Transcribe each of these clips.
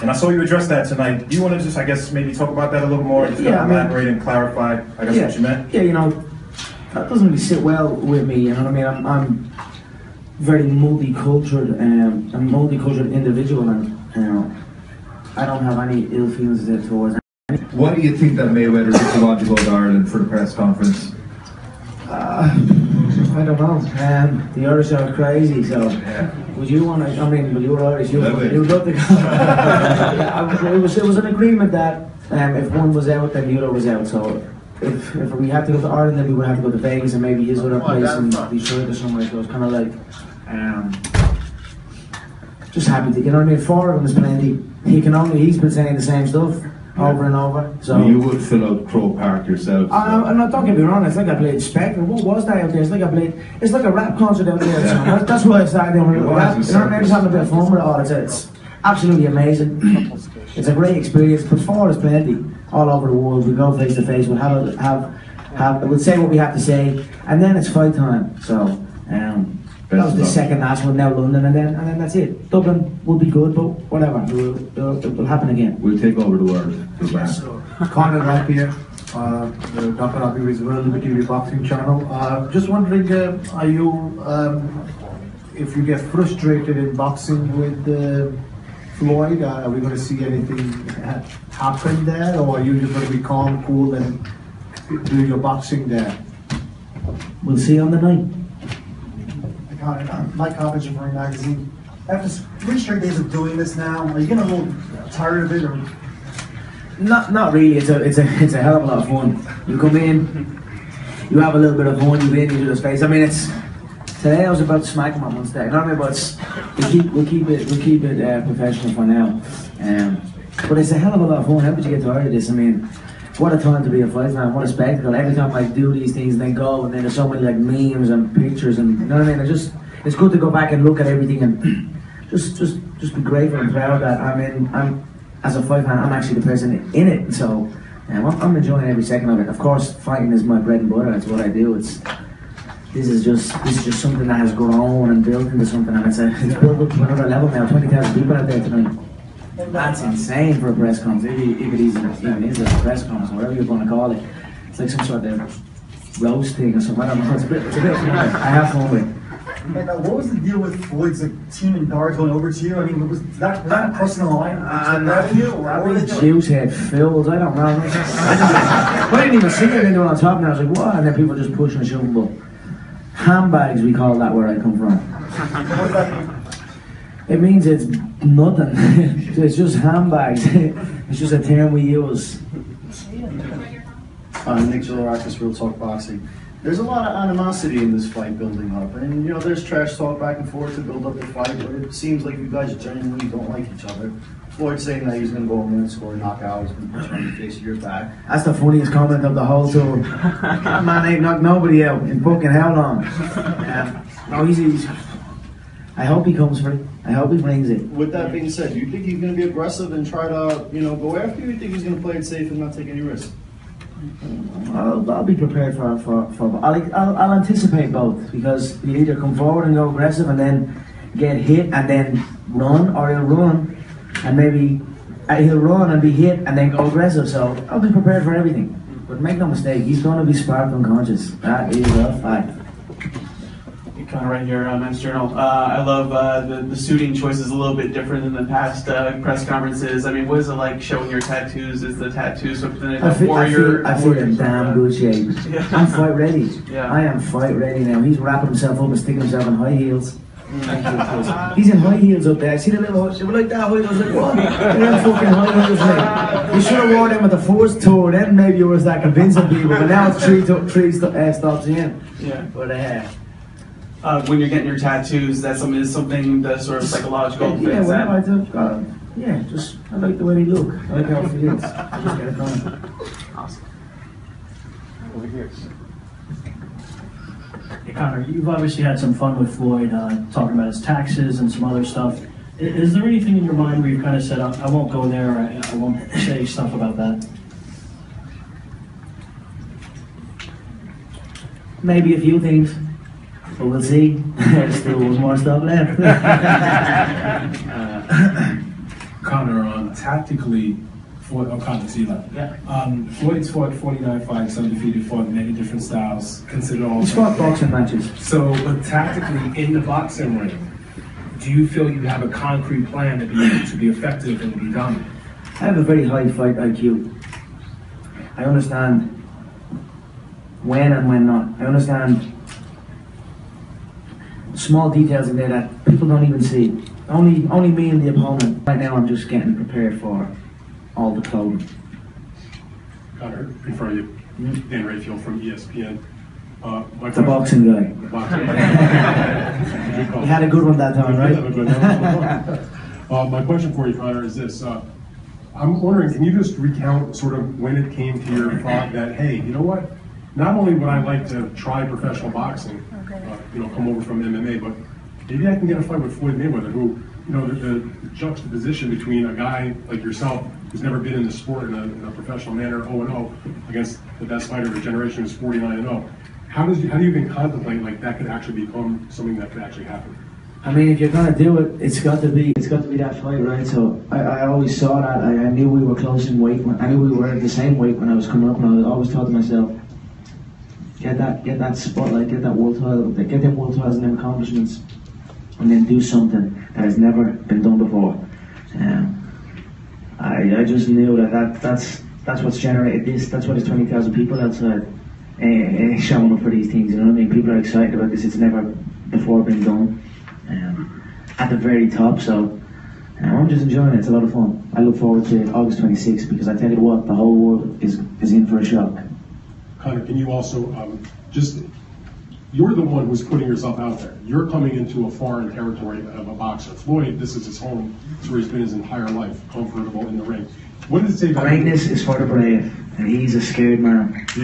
And I saw you address that tonight. Do you want to just, I guess, maybe talk about that a little more? Just elaborate and clarify, I guess, what you meant? Yeah, you know, that doesn't really sit well with me, you know what I mean? I'm very multicultural, a multicultural individual, and you know, I don't have any ill feelings towards anyone. Why do you think that Mayweather didn't want to go to Ireland for the press conference? I don't know. The Irish are crazy, so would you want to? I mean, well, you're Irish. You'd love to go. It was an agreement that if one was out, then the other was out. So if we had to go to Ireland, then we would have to go to Vegas and maybe his other place in Detroit or somewhere. So it was kind of like. Just happy to, you know what I mean? 4 of them is plenty. He's been saying the same stuff over and over. So you would fill out Crow Park yourself. I'm not, don't get me wrong, it's like I played Spectre. What was that out there? It's like a rap concert out there. So that's why I started doing rap. You know what I mean? Just having a bit of fun with it all. It's absolutely amazing. It's a great experience, but 4 is plenty. All over the world, we go face to face, we'll we'll say what we have to say, and then it's fight time. So that was the second last one, now London, and then that's it. Dublin will be good, but whatever, it will happen again. We'll take over the world. Conor McGregor, Dr. Rabi is World Liberty Boxing Channel. Just wondering, are you, if you get frustrated in boxing with Floyd, are we going to see anything happen there, or are you just going to be calm, cool, and do your boxing there? We'll see on the night. Mike Coppage of Ring Magazine. After 3 straight days of doing this now, are you getting a little tired of it, or? Not really. It's a hell of a lot of fun. You come in, you have a little bit of fun. You win, you do the space. I mean, today I was about to smack him on one step. You know what I mean? But we'll keep it professional for now. But it's a hell of a lot of fun. How could you get tired of this? I mean, what a time to be a fight fan, what a spectacle. Every time I do these things and then go, and then there's so many like memes and pictures, and you know what I mean? It's good to go back and look at everything and just be grateful and proud that I'm as a fight fan, I'm actually the person in it. So I'm enjoying every second of it. Of course, fighting is my bread and butter. It's what I do. This is just something that has grown and built into something, and it's built up to another level now. 20,000 people out there tonight. That's insane for a press conference, if it even is a press conference, or whatever you're going to call it. It's like some sort of roast thing or something. I don't know. It's a bit I have fun with it. And what was the deal with Floyd's team and guard going over to you? I mean, was that crossing the line? Juice head filled. I don't know. I didn't even see it on top, and I was like, what? And then people just pushing and shoving. But handbags, we call that where I come from. What does that mean? It means it's nothing. It's just handbags. It's just a term we use. Nick Gillirakis, Real Talk Boxing. There's a lot of animosity in this fight building up, and you know there's trash talk back and forth to build up the fight, but it seems like you guys genuinely don't like each other. Floyd saying that he's going to go in and score a knockout, he's going to punch him in the face of your back. That's the funniest comment of the whole tour. That man ain't knocked nobody out in fucking how long? No, he's I hope he comes for it. I hope he brings it. With that being said, do you think he's going to be aggressive and try to, go after you? Or do you think he's going to play it safe and not take any risks? I'll be prepared for I'll anticipate both, because you either come forward and go aggressive and then get hit and then run, or he'll run and maybe he'll run and be hit and then go aggressive. So I'll be prepared for everything. But make no mistake, he's going to be sparked unconscious. That is a fact. Kind of right here, Men's Journal. I love the suiting choice is a little bit different than the past press conferences. I mean, what is it like showing your tattoos? Is the tattoo something that I feel in damn good shape. Yeah. I'm fight ready. Yeah. I am fight ready now. He's wrapping himself up and sticking himself in high heels. He's in high heels up there. See the little, like that high heels? I was like, what? They're in fucking high heels, mate. You should have worn them at the first tour, then maybe it was that convincing people, but now it's three stops in. Yeah. But when you're getting your tattoos, that's something the sort of psychological thing. Yeah, whenever I do, I like the way they look. I like how it feels. I just get it done. Awesome. Over here. Hey Conor, you've obviously had some fun with Floyd, talking about his taxes and some other stuff. Is there anything in your mind where you've kind of said, I won't go there, or I won't say stuff about that? Maybe a few things. But we'll see. There's still more stuff left. Conor, tactically, Conor, see that? Yeah. Floyd's fought 49 fights, undefeated, fought many different styles, considered all. He's fought boxing matches. So, but tactically, in the boxing ring, do you feel you have a concrete plan to be effective and be dominant? I have a very high fight IQ. I understand when and when not. I understand small details in there that people don't even see. Only me and the opponent. Right now I'm just getting prepared for all the clothing. Conor, in front of you, Dan Rayfield from ESPN. The boxing guy. The boxing You had a good one that time, right? My question for you, Conor, is this. I'm wondering, can you just recount sort of when it came to your thought that, hey, you know what? Not only would I like to try professional boxing, come over from MMA, but maybe I can get a fight with Floyd Mayweather, who, the juxtaposition between a guy like yourself who's never been in the sport in a professional manner, 0-0, against the best fighter of a generation who's 49-0. How do you even contemplate like that could actually become something that could actually happen? I mean, if you're gonna do it, it's got to be that fight, right? So I always saw that. I knew we were close in weight. I knew we were at the same weight when I was coming up, and I always thought to myself, get that spotlight, get that world title, get them world titles and them accomplishments, and then do something that has never been done before. I just knew that's what's generated this. That's why there's 20,000 people outside showing up for these things. You know what I mean? People are excited about this. It's never before been done. At the very top, so I'm just enjoying it. It's a lot of fun. I look forward to August 26th because I tell you what, the whole world is in for a shock. Conor, can you also you're the one who's putting yourself out there. You're coming into a foreign territory of a boxer. Floyd, this is his home. It's where he's been his entire life, comfortable in the ring. What does it say about greatness is for the brave, and he's a scared man. He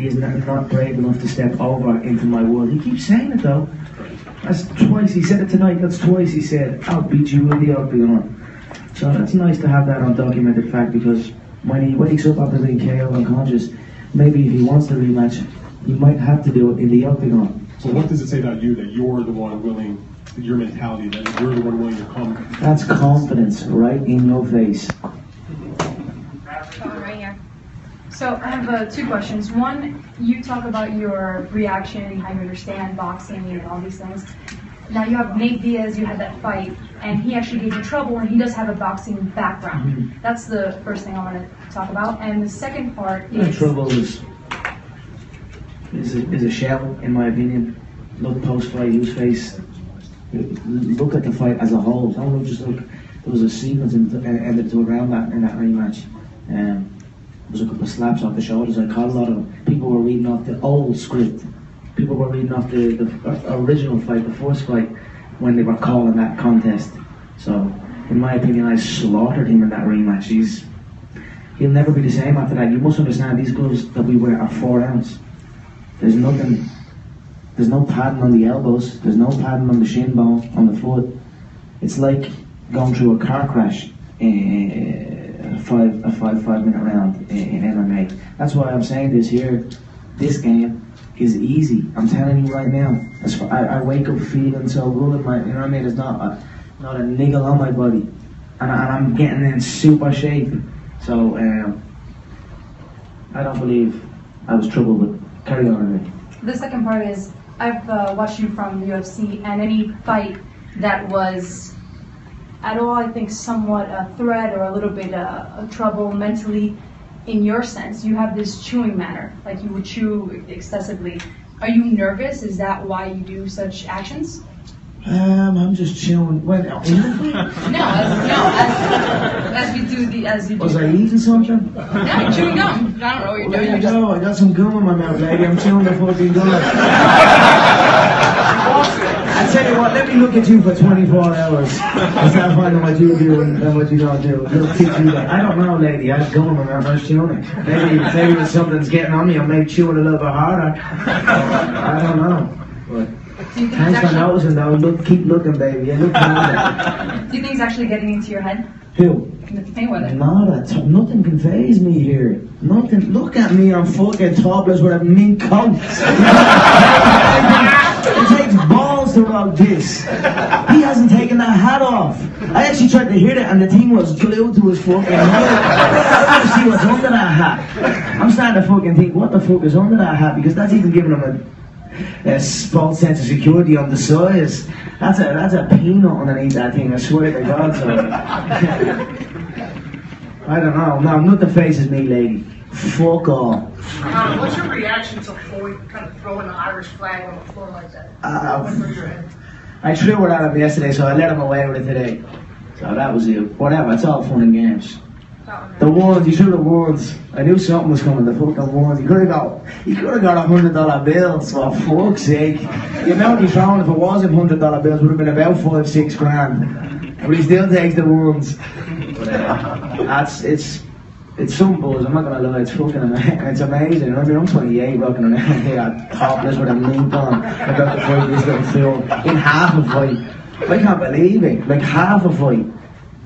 is not brave enough to step over into my world. He keeps saying it though. That's twice, he said it tonight, that's twice he said, I'll beat you in the octagon. So that's nice to have that on documented fact, because when he wakes up after being KO unconscious, maybe if he wants the rematch, he might have to do it in the octagon. So what does it say about you that you're the one willing, your mentality, that you're the one willing to come? That's confidence right in your face. Right here. So I have two questions. One, you talk about your reaction, how you understand boxing and all these things. Now you have Nate Diaz, you had that fight, and he actually gave you trouble, and he does have a boxing background. Mm-hmm. That's the first thing I want to talk about. And the second part is... Trouble is a shell, in my opinion. Look post-fight, use face. Look at the fight as a whole. Don't just look. There was a sequence ended to around that in that rematch. There was a couple of slaps off the shoulders. I caught a lot of them. People were reading off the old script. People were reading off the original fight, the first fight, when they were calling that contest. So, in my opinion, I slaughtered him in that rematch. He'll never be the same after that. You must understand, these gloves that we wear are 4 ounce. There's no padding on the elbows. There's no padding on the shin bone, on the foot. It's like going through a car crash. A 5-minute round in MMA. That's why I'm saying this here. This game is easy. I'm telling you right now. I wake up feeling so good. You know what I mean? There's not a niggle on my body, and I'm getting in super shape. So I don't believe I was troubled. But carry on. The second part is I've watched you from UFC, and any fight that was at all, I think, somewhat a threat or a little bit of trouble mentally, in your sense, you have this chewing manner, like you would chew excessively. Are you nervous? Is that why you do such actions? I'm just chewing. When, as you do. Was I eating something? Yeah, you're chewing gum. I don't know what you're doing. There you go. I got some gum in my mouth, lady. I'm chewing the fucking gum. I tell you what, let me look at you for 24 hours and start finding what you do and what you don't do. It'll teach you that. I don't know, lady. I have gum in my mouth. I was chewing it. Maybe when something's getting on me, I may chew it a little bit harder. I don't know. But thanks for noticing, though. Keep looking, baby. Yeah, look harder. Do you think it's actually getting into your head? Who? Mayweather. Nothing can faze me here. Nothing. Look at me. I'm fucking topless with a mink coat. It takes balls to throughout this. He hasn't taken that hat off. I actually tried to hit it and the thing was glued to his fucking head. I want to see what's under that hat. I'm starting to fucking think, what the fuck is under that hat? Because that's even giving him a false sense of security on the size. That's a peanut underneath that thing, I swear to God. So. I don't know. No, not the faces me, lady. Fuck off. What's your reaction to Floyd kind of throwing the Irish flag on the floor like that? What went through your head? I threw it at him yesterday, so I let him away with it today. So that was it. Whatever, it's all fun and games. The ones, he threw the ones. I knew something was coming, the fucking ones. He could have got $100 bills, for fuck's sake. The amount he's thrown, if it wasn't $100 bills, would have been about 5-6 grand. But he still takes the ones. But it's some buzz, I'm not gonna lie, it's fucking amazing. It's amazing. I mean, I'm 28 rocking around here topless with a link on, about to fight this little fool in half a fight. I can't believe it, like half a fight.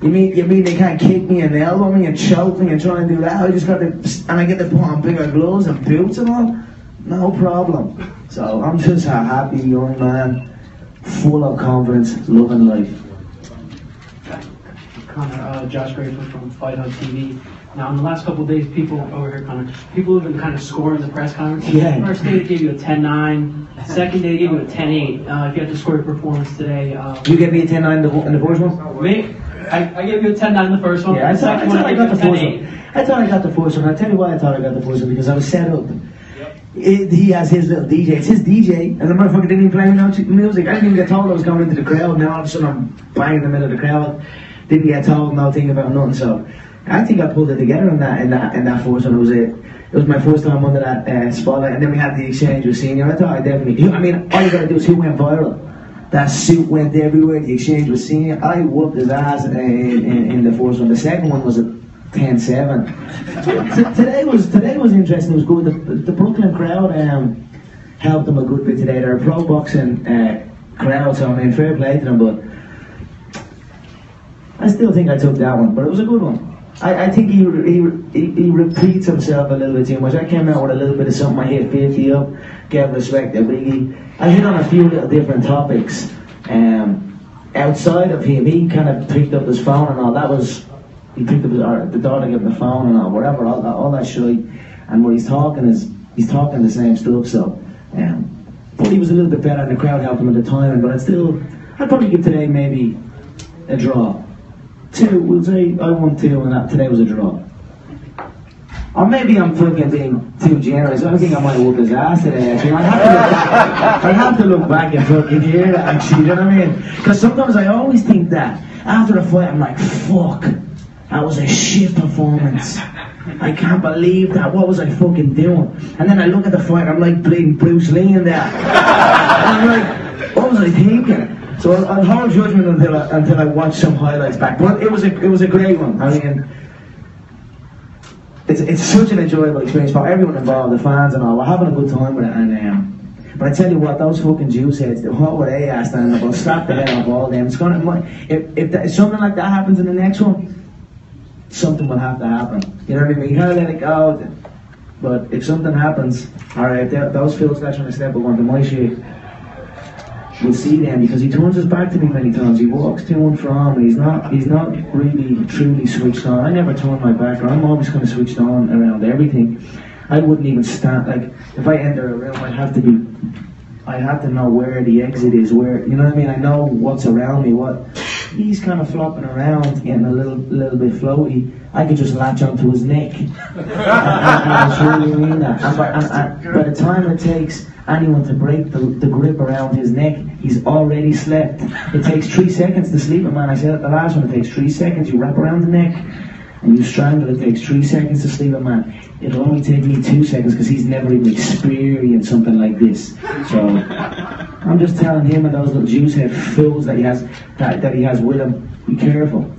You mean they can't kick me and elbow me and choke me and try and do that? I just got to, and I get to put on bigger gloves and boots and all? No problem. So I'm just a happy young man, full of confidence, loving life. Conor, Josh Grafer from Fight Hub TV. Now, in the last couple of days, people over here, Conor, people have been kind of scoring the press conference. Yeah. First day, they gave you a 10-9. Second day, they gave you a 10-8. If you had to score your performance today, you gave me a 10-9 in the first one? Me? I gave you a 10-9 in the first one. Yeah, I thought I got the first one. I thought I got the first one. I'll tell you why I thought I got the first one, because I was set up. He has his little DJ. It's his DJ, and the motherfucker didn't even play music. I didn't even get told I was coming into the crowd. Now all of a sudden I'm banging in the middle of the crowd. Didn't get told nothing about nothing. So I think I pulled it together in that first one. It was my first time under that spotlight, and then we had the exchange with Senior. I thought I definitely. I mean, all you gotta do is who went viral. That suit went everywhere. The exchange with Senior. I whooped his ass in the first one. The second one was a 10-7. Today was interesting. It was good. The Brooklyn crowd helped them a good bit today. They're a pro boxing crowd, so I mean, fair play to them. But I still think I took that one, but it was a good one. I think he repeats himself a little bit too much. I came out with a little bit of something. I hit 50 up, gave respect to Biggie. I hit on a few little different topics. Outside of him, he kind of picked up his phone and all. He picked up the daughter gave him the phone and all, whatever, all that shit. And what he's talking the same stuff. So, but he was a little bit better, and the crowd helped him at the time. But I'd probably give today maybe a draw. 2, we'll say I won 2 and that today was a draw. Or maybe I'm fucking being too generous. I think I might whoop his ass today, actually. I'd have to look back and fucking hear that, actually, you know what I mean? Because sometimes I always think that. After a fight, I'm like, fuck, that was a shit performance. I can't believe that. What was I fucking doing? And then I look at the fight, I'm like bleeding Bruce Lee in there. And I'm like, what was I thinking? So I'll hold judgment until I watch some highlights back. But it was a great one. I mean, it's such an enjoyable experience for everyone involved, the fans and all. We're having a good time with it. And but I tell you what, those fucking juice heads, what were they asked? And I'll slap the head off all of them. It's gonna, if something like that happens in the next one, something will have to happen. You know what I mean? You gotta let it go. But if something happens, all right, those fools that trying to step up onto my shit, we'll see them, because he turns his back to me many times. He walks to and from. He's not really truly switched on. I never turn my back. I'm always kind of switched on around everything. I wouldn't even stand, like, if I enter a room, I have to know where the exit is, where, you know what I mean? I know what's around me, he's kind of flopping around, getting a little bit floaty. I could just latch onto his neck. and I really mean that. And by the time it takes anyone to break the grip around his neck, he's already slept. It takes 3 seconds to sleep a man. I said at the last one, it takes 3 seconds. You wrap around the neck and you strangle. It takes 3 seconds to sleep a man. It'll only take me 2 seconds, because he's never even experienced something like this. So I'm just telling him and those little juice head fools that he has with him, be careful.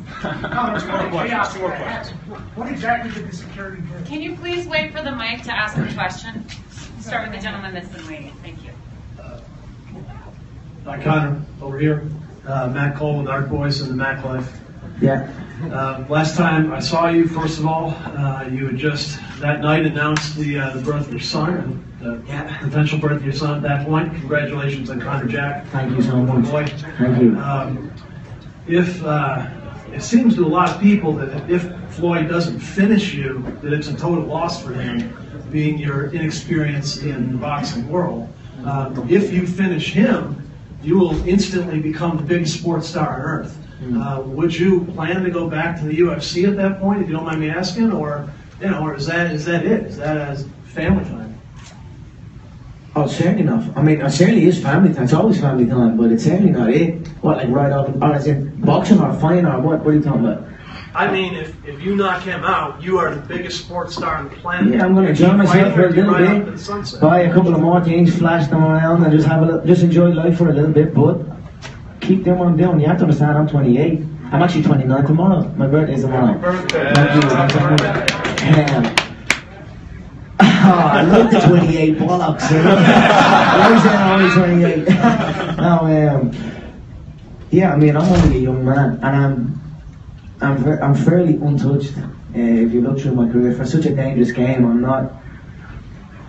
What exactly did the security do? Can you please wait for the mic to ask a question? Start with the gentleman that's been waiting. Thank you. Hi, Conor, over here. Matt Cole with Art Boys and the Mac Life. Yeah. Last time I saw you, first of all, you had just that night announced the birth of your son, and the potential birth of your son at that point. Congratulations on Conor Jack. Thank you so much. Boy. Thank you. It seems to a lot of people that if Floyd doesn't finish you, that it's a total loss for him, being your inexperience in the boxing world. If you finish him, you will instantly become the biggest sports star on earth. Would you plan to go back to the UFC at that point, if you don't mind me asking, or or is that it? Is that as family time? Oh, certainly not. I mean, it certainly is family time. It's always family time, but it's certainly not it. What, like right off, or as in boxing or fighting or what? What are you talking about? I mean, if you knock him out, you are the biggest sports star on the planet. Yeah, I'm going to enjoy myself for a little bit, buy a couple of more things, flash them around, and just enjoy life for a little bit. But keep doing what I'm doing. You have to understand, I'm 28. I'm actually 29 tomorrow. My birthday's tomorrow. Thank you. I love the 28 bollocks. Why is that only 28? No, yeah, I mean, I'm only a young man, and I'm fairly untouched. If you look through my career, for such a dangerous game, I'm not.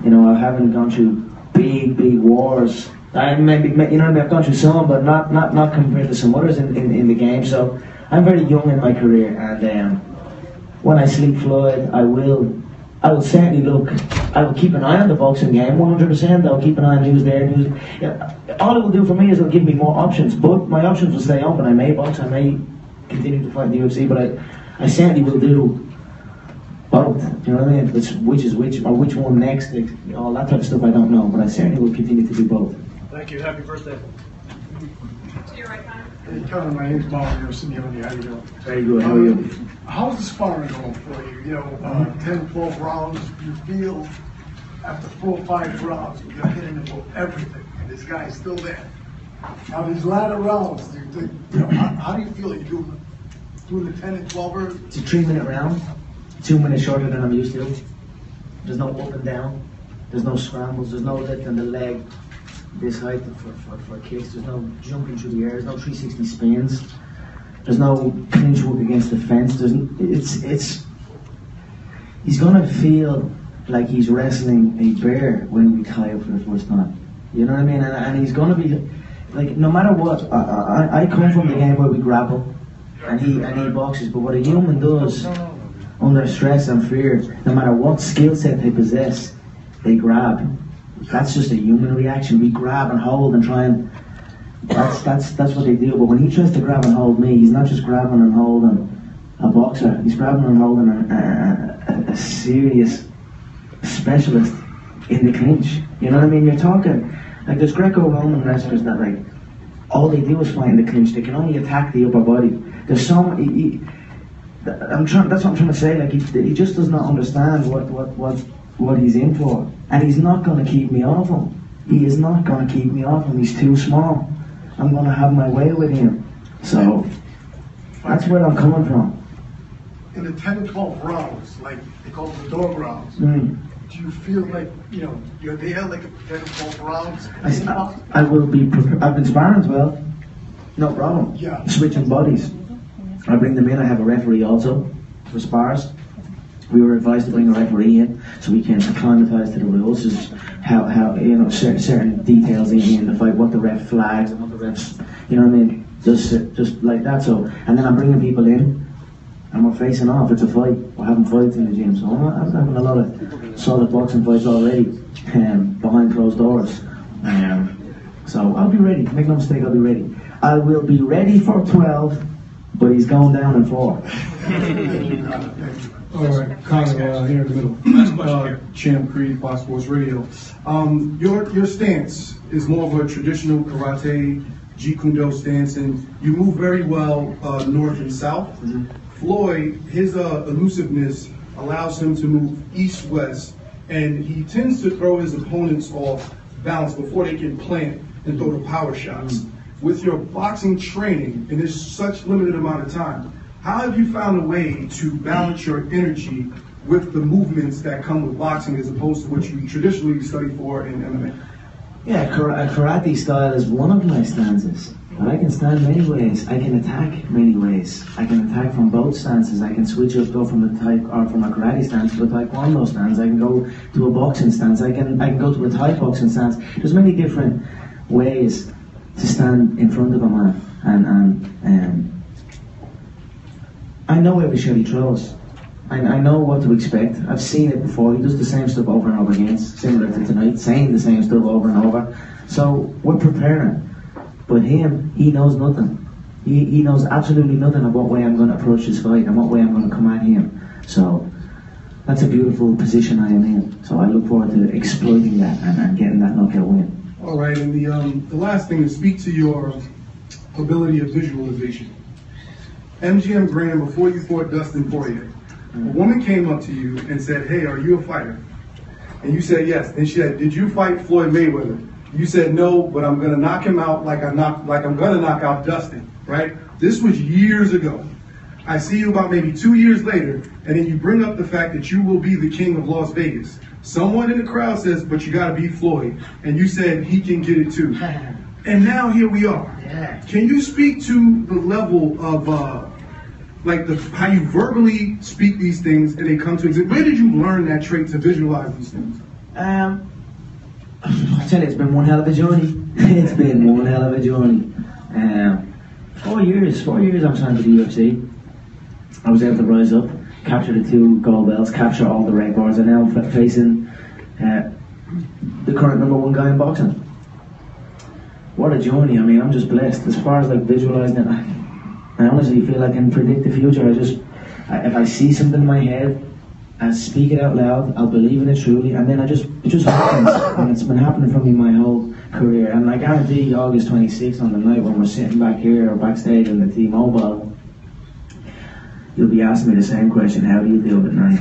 I haven't gone through big wars. Maybe I've gone through some, but not compared to some others in the game. So I'm very young in my career, and when I sleep Floyd, I will certainly look. I will keep an eye on the boxing game, 100%. I'll keep an eye on who's there. All it will do for me is it'll give me more options. But my options will stay open. I may box. I may continue to fight in the UFC, but I certainly will do both. You know what I mean? It's which is which, or which one next. All that type of stuff I don't know, but I certainly will continue to do both. Thank you. Happy birthday. To your right, Conor. Hey, Conor, my name's Mario. How you doing? Very good. How are you? How's the sparring going for you? 10, 12 rounds. You feel after 4 or 5 rounds, you're hitting him with everything, and this guy's still there. Now these latter rounds, do you think? How do you feel? Are you doing the 10 and 12? It's a 3-minute round. 2 minutes shorter than I'm used to. There's no up and down. There's no scrambles. There's no lift on the leg this height for kicks. There's no jumping through the air. There's no 360 spins. There's no clinch work against the fence. He's gonna feel like he's wrestling a bear when we tie up for the first time. You know what I mean? And he's gonna be like, no matter what. I come from the game where we grapple, and he boxes. But what a human does under stress and fear, no matter what skill set they possess, they grab. That's just a human reaction. We grab and hold and try and that's what they do. But when he tries to grab and hold me, he's not just grabbing and holding a boxer. He's grabbing and holding a serious specialist in the clinch. You know what I mean? You're talking like there's Greco-Roman wrestlers that like all they do is fight in the clinch. They can only attack the upper body. There's some. That's what I'm trying to say. Like he just does not understand what he's in for, and he's not going to keep me off him. He is not going to keep me off him. He's too small. I'm going to have my way with him. So that's where I'm coming from. In the 10 and 12 rounds, like they call them the dog rounds, do you feel like you're there like a 10 and 12 rounds? I will be. I've been sparring as well. No problem. Yeah. Switching bodies. I bring them in. I have a referee also for spars. We were advised to bring a referee in so we can acclimatise to the rules, just how certain details in the fight, what the ref flags and what the refs, you know what I mean, just like that. So, and then I'm bringing people in, and we're facing off. It's a fight. We're having fights in the gym. So I'm having a lot of solid boxing fights already, behind closed doors. So I'll be ready. Make no mistake, I'll be ready. I will be ready for 12, but he's going down in 4. All right, Conor, here in the middle. Champ Creed, Fox Sports Radio. Your stance is more of a traditional karate, Jeet Kune Do stance, and you move very well north and south. Floyd, his elusiveness allows him to move east-west, and he tends to throw his opponents off balance before they can plant and throw the power shots. With your boxing training, and there's such limited amount of time, how have you found a way to balance your energy with the movements that come with boxing as opposed to what you traditionally study for in MMA? Yeah, a karate style is one of my stances. But I can stand many ways. I can attack many ways. I can attack from both stances. I can switch up, go from a karate stance to a taekwondo stance. I can go to a boxing stance. I can go to a Thai boxing stance. There's many different ways to stand in front of a man, and I know every shot he throws. I know what to expect. I've seen it before. He does the same stuff over and over again, similar to tonight, saying the same stuff over and over. So we're preparing. But him, he knows nothing. He knows absolutely nothing of what way I'm going to approach this fight and what way I'm going to come at him. So that's a beautiful position I am in. So I look forward to exploiting that and getting that knockout win. All right, and the last thing is speak to your ability of visualization. MGM Grand, before you fought Dustin Poirier, a woman came up to you and said, "Hey, are you a fighter?" And you said yes. And she said, "Did you fight Floyd Mayweather?" You said no, but I'm gonna knock him out like I'm gonna knock out Dustin, right? This was years ago. I see you about maybe 2 years later, and then you bring up the fact that you will be the king of Las Vegas. Someone in the crowd says, "But you gotta beat Floyd," and you said he can get it too. And now here we are. Can you speak to the level of how you verbally speak these things and they come to exist? Where did you learn that trait to visualize these things? I tell you, it's been one hell of a journey. It's been one hell of a journey. 4 years I'm signed to the UFC. I was able to rise up, capture the 2 gold belts, capture all the records, and now I'm facing the current #1 guy in boxing. What a journey. I mean, I'm just blessed. As far as like visualizing it, I honestly feel I can predict the future. If I see something in my head, I speak it out loud, I'll believe in it truly, and then it just happens. And it's been happening for me my whole career. And I guarantee August 26th on the night when we're sitting back here or backstage in the T-Mobile, you'll be asking me the same question: how do you feel at night?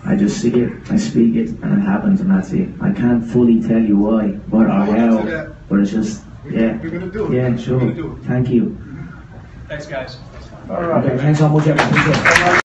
I just see it, I speak it, and it happens, and that's it. I can't fully tell you why, but or how, but it's just, yeah. We're gonna do it. Yeah, sure. Thank you. Thanks, guys. All right. Okay, thanks so much, everyone.